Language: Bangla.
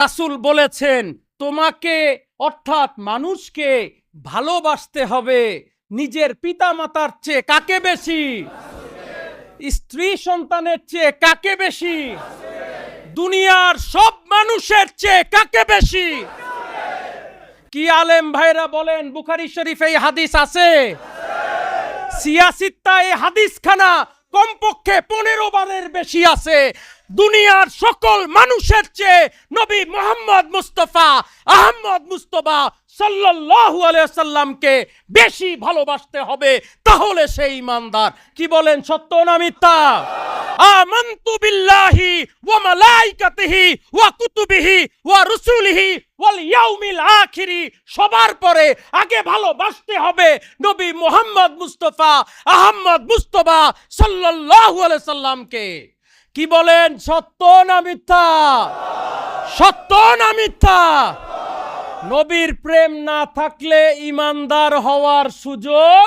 রাসূল বলেছেন তোমাকে অর্থাৎ মানুষকে ভালোবাসতে হবে নিজের পিতামাতার চেয়ে কাকে বেশি? স্ত্রী সন্তানের চেয়ে কাকে বেশি? দুনিয়ার সব মানুষের চেয়ে কাকে বেশি? কি আলেম ভাইরা বলেন বুখারী শরীফে এই হাদিস আছে? সিয়াসিত্তা এই হাদিসখানা কমপক্ষে 15 বারের বেশি আছে। দুনিয়ার সকল মানুষের চেয়ে নবী মুহাম্মদ মুস্তাফা আহমদ মুস্তফা সাল্লাল্লাহু আলাইহি ওয়াসাল্লামকে বেশি ভালোবাসতে হবে, তাহলে সে ঈমানদার। কি বলেন, সত্য না মিথ্যা? আমানতু বিল্লাহি ওয়া মালাইকাতিহি ওয়া কুতুবিহি ওয়া রুসুলিহি ওয়াল ইয়াউমিল আখিরি, সবার পরে আগে ভালোবাসতে হবে নবী মুহাম্মদ মুস্তাফা আহমদ মুস্তফা সাল্লাল্লাহু আলাইহি সাল্লামকে। কি বলেন, সত্য না মিথ্যা? সত্য না মিথ্যা? নবীর প্রেম না থাকলে ঈমানদার হওয়ার সুযোগ